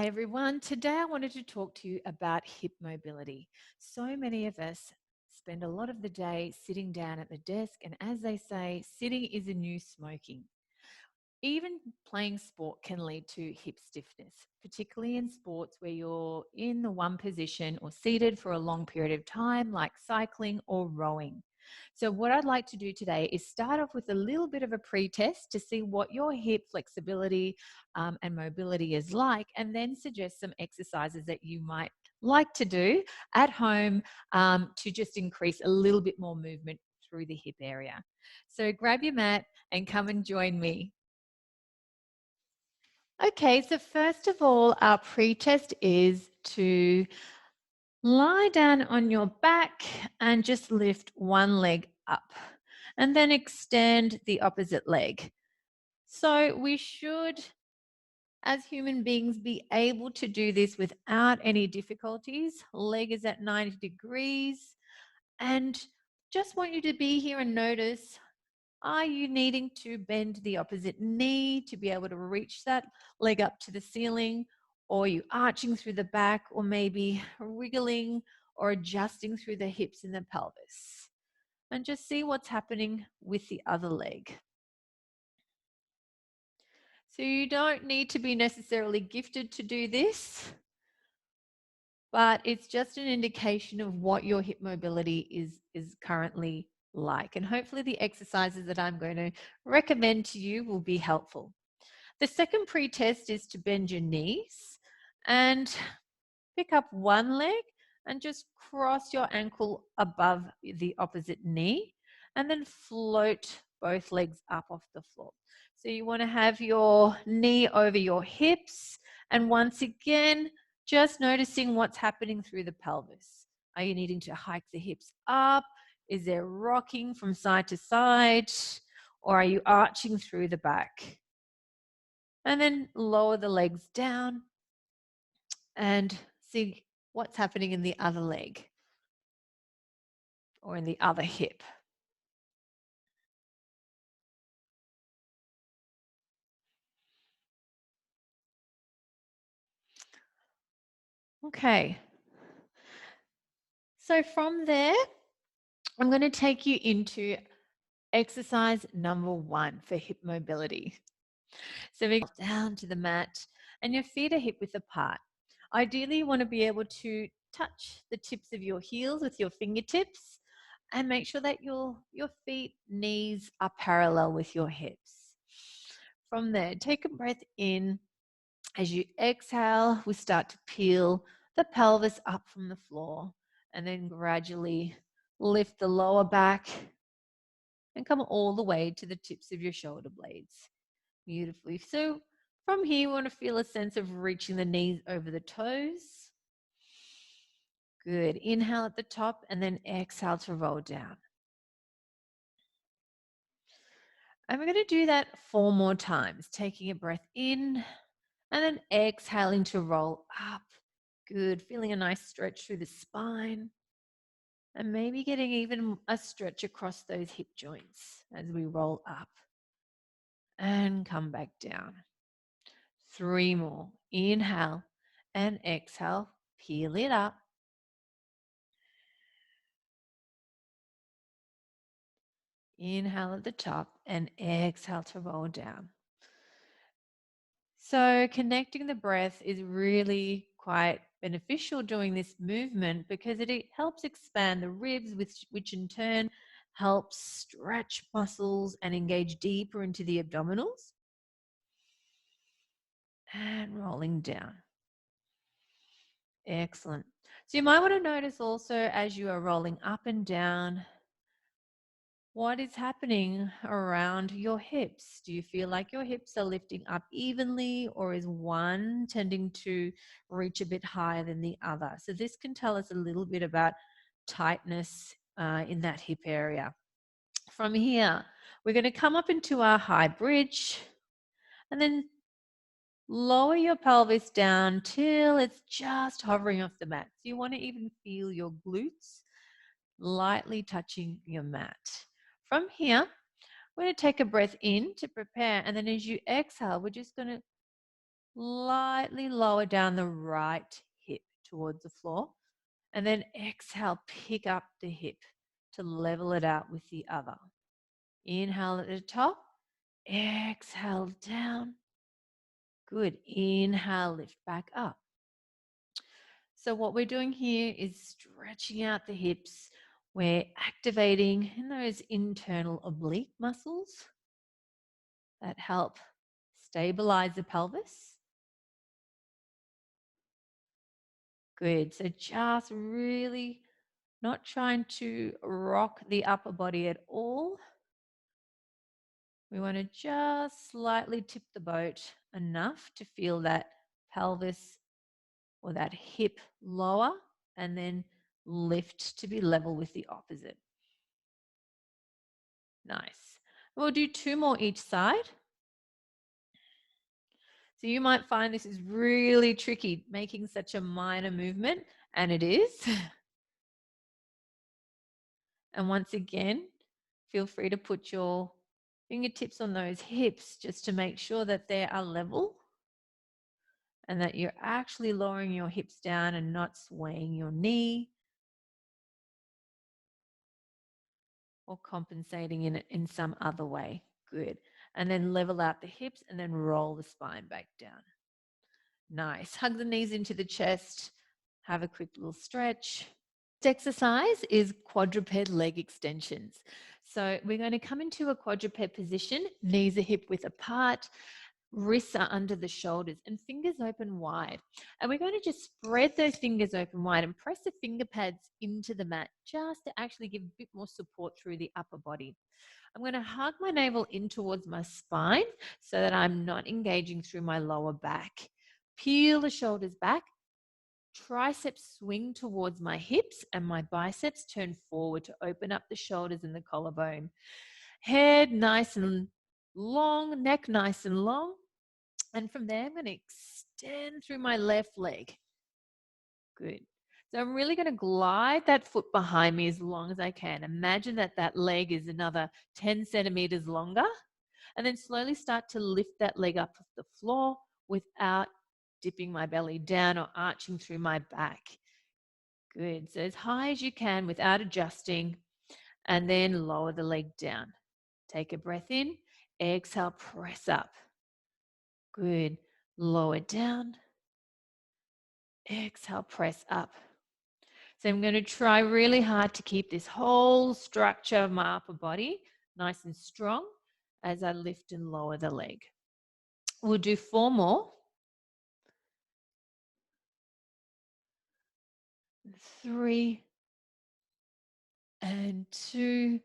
Hi everyone. Today I wanted to talk to you about hip mobility. So many of us spend a lot of the day sitting down at the desk, and as they say, sitting is a new smoking. Even playing sport can lead to hip stiffness, particularly in sports where you're in the one position or seated for a long period of time, like cycling or rowing. So, what I'd like to do today is start off with a little bit of a pre test to see what your hip flexibility and mobility is like, and then suggest some exercises that you might like to do at home to just increase a little bit more movement through the hip area. So, grab your mat and come and join me. Okay, so first of all, our pre-test is to lie down on your back and just lift one leg up and then extend the opposite leg. So we should, as human beings, be able to do this without any difficulties. Leg is at 90 degrees, and just want you to be here and notice, are you needing to bend the opposite knee to be able to reach that leg up to the ceiling? Or are you arching through the back, or maybe wriggling or adjusting through the hips and the pelvis? And just see what's happening with the other leg. So you don't need to be necessarily gifted to do this, but it's just an indication of what your hip mobility is currently like. And hopefully the exercises that I'm going to recommend to you will be helpful. The second pre-test is to bend your knees and pick up one leg and just cross your ankle above the opposite knee and then float both legs up off the floor. So you want to have your knee over your hips, and once again, just noticing what's happening through the pelvis. Are you needing to hike the hips up? Is there rocking from side to side? Or are you arching through the back? And then lower the legs down and see what's happening in the other leg or in the other hip. Okay. So from there, I'm going to take you into exercise number 1 for hip mobility. So we go down to the mat and your feet are hip width apart. Ideally, you want to be able to touch the tips of your heels with your fingertips and make sure that your feet, knees are parallel with your hips. From there, take a breath in. As you exhale, we start to peel the pelvis up from the floor and then gradually lift the lower back and come all the way to the tips of your shoulder blades. Beautifully. So from here, you want to feel a sense of reaching the knees over the toes. Good. Inhale at the top and then exhale to roll down. And we're going to do that 4 more times, taking a breath in and then exhaling to roll up. Good. Feeling a nice stretch through the spine. And maybe getting even a stretch across those hip joints as we roll up. And come back down. 3 more. Inhale and exhale. Peel it up. Inhale at the top and exhale to roll down. So connecting the breath is really quite beneficial during this movement because it helps expand the ribs, which in turn helps stretch muscles and engage deeper into the abdominals. And rolling down. Excellent. So you might want to notice also as you are rolling up and down, what is happening around your hips? Do you feel like your hips are lifting up evenly, or is one tending to reach a bit higher than the other? So this can tell us a little bit about tightness in that hip area. From here, we're going to come up into our high bridge and then lower your pelvis down till it's just hovering off the mat. So you want to even feel your glutes lightly touching your mat. From here, we're going to take a breath in to prepare. And then as you exhale, we're just going to Lightly lower down the right hip towards the floor. And then exhale, pick up the hip to level it out with the other. Inhale at the top. Exhale down. Good. Inhale, lift back up. So what we're doing here is stretching out the hips. We're activating in those internal oblique muscles that help stabilize the pelvis. Good. So just really not trying to rock the upper body at all. We want to just slightly tip the boat enough to feel that pelvis or that hip lower and then lift to be level with the opposite. Nice. We'll do 2 more each side. So you might find this is really tricky, making such a minor movement, and it is. And once again, feel free to put your fingertips on those hips just to make sure that they are level and that you're actually lowering your hips down and not swaying your knee or compensating in some other way. Good. And then level out the hips and then roll the spine back down. Nice. Hug the knees into the chest. Have a quick little stretch. This exercise is quadruped leg extensions. So we're going to come into a quadruped position, knees are hip width apart, wrists are under the shoulders and fingers open wide. And we're going to just spread those fingers open wide and press the finger pads into the mat just to actually give a bit more support through the upper body. I'm going to hug my navel in towards my spine so that I'm not engaging through my lower back. Peel the shoulders back. Triceps swing towards my hips and my biceps turn forward to open up the shoulders and the collarbone. Head nice and long, neck nice and long. And from there, I'm going to extend through my left leg. Good. So I'm really going to glide that foot behind me as long as I can. Imagine that that leg is another 10 centimeters longer. And then slowly start to lift that leg up off the floor without dipping my belly down or arching through my back. Good. So as high as you can without adjusting, and then lower the leg down. Take a breath in. Exhale, press up. Good. Lower down. Exhale, press up. So I'm going to try really hard to keep this whole structure of my upper body nice and strong as I lift and lower the leg. We'll do 4 more. 3 and 2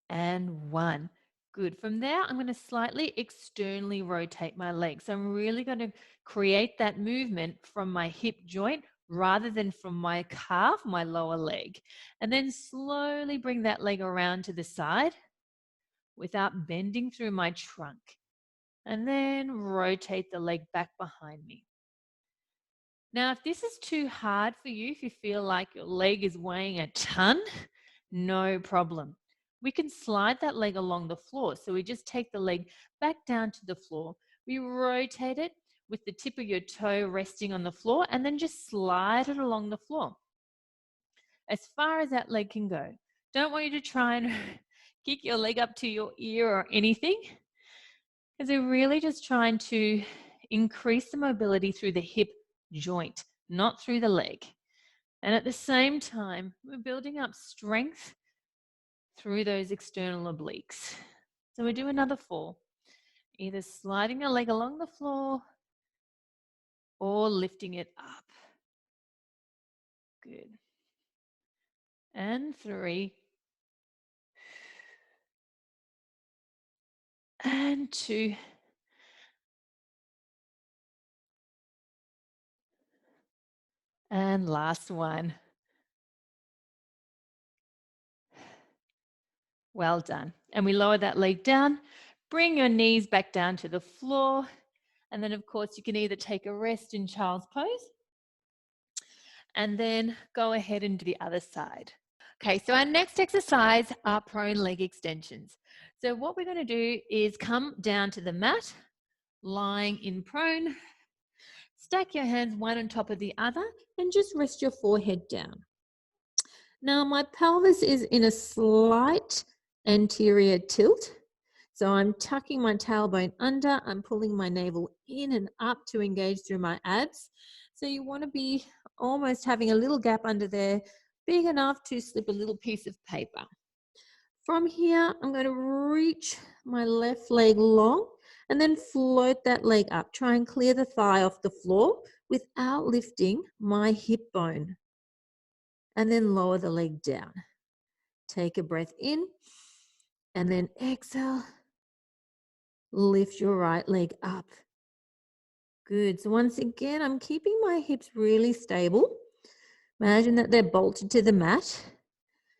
and 1. Good. From there, I'm going to slightly externally rotate my legs. So I'm really going to create that movement from my hip joint rather than from my calf, my lower leg. And then slowly bring that leg around to the side without bending through my trunk. And then rotate the leg back behind me. Now, if this is too hard for you, if you feel like your leg is weighing a ton, no problem. We can slide that leg along the floor. So we just take the leg back down to the floor. We rotate it with the tip of your toe resting on the floor and then just slide it along the floor as far as that leg can go. Don't want you to try and kick your leg up to your ear or anything, because we're really just trying to increase the mobility through the hip joint, not through the leg. And at the same time, we're building up strength through those external obliques. So we do another 4, either sliding a leg along the floor or lifting it up. Good. And 3. And 2. And last one. Well done. And we lower that leg down. Bring your knees back down to the floor. And then, of course, you can either take a rest in child's pose and then go ahead and do the other side. Okay, so our next exercise are prone leg extensions. So what we're going to do is come down to the mat lying in prone. Stack your hands one on top of the other and just rest your forehead down. Now my pelvis is in a slight anterior tilt. So I'm tucking my tailbone under, I'm pulling my navel in and up to engage through my abs. So you want to be almost having a little gap under there, big enough to slip a little piece of paper. From here, I'm going to reach my left leg long and then float that leg up. Try and clear the thigh off the floor without lifting my hip bone. And then lower the leg down. Take a breath in and then exhale. Lift your right leg up. Good. So once again, I'm keeping my hips really stable. Imagine that they're bolted to the mat.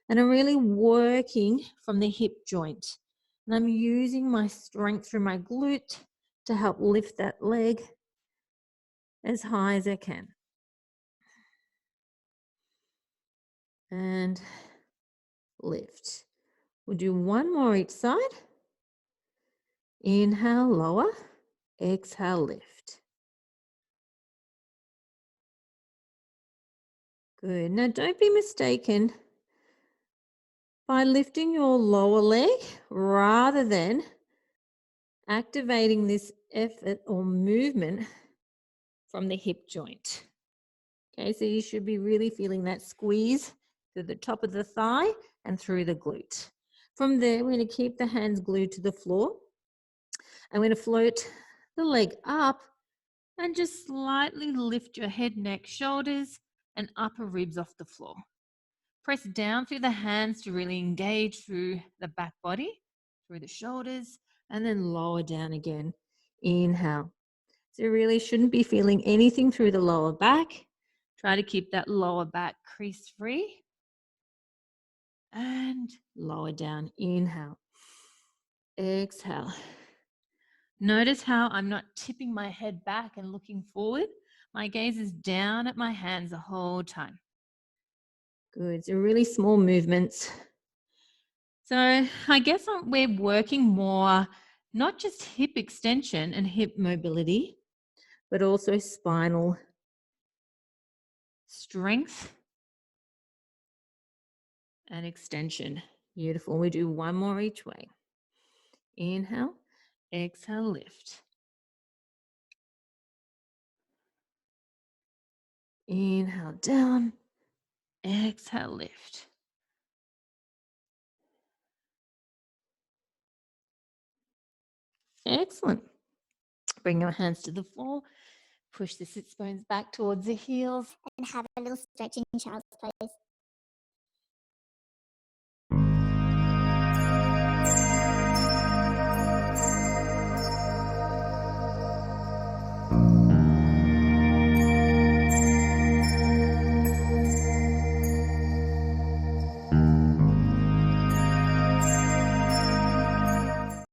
And I'm really working from the hip joint. And I'm using my strength through my glute to help lift that leg as high as I can. And lift. We'll do one more each side. Inhale, lower. Exhale, lift. Good. Now don't be mistaken. By lifting your lower leg rather than activating this effort or movement from the hip joint. Okay, so you should be really feeling that squeeze through the top of the thigh and through the glute. From there, we're going to keep the hands glued to the floor. I'm going to float the leg up and just slightly lift your head, neck, shoulders, and upper ribs off the floor. Press down through the hands to really engage through the back body, through the shoulders, and then lower down again. Inhale. So you really shouldn't be feeling anything through the lower back. Try to keep that lower back crease free. And lower down. Inhale. Exhale. Notice how I'm not tipping my head back and looking forward. My gaze is down at my hands the whole time. Good. So really small movements. So I guess we're working more, not just hip extension and hip mobility, but also spinal strength and extension. Beautiful. We do one more each way. Inhale, exhale, lift. Inhale, down, exhale, lift. Excellent. Bring your hands to the floor. Push the sits bones back towards the heels. And have a little stretch in child's pose.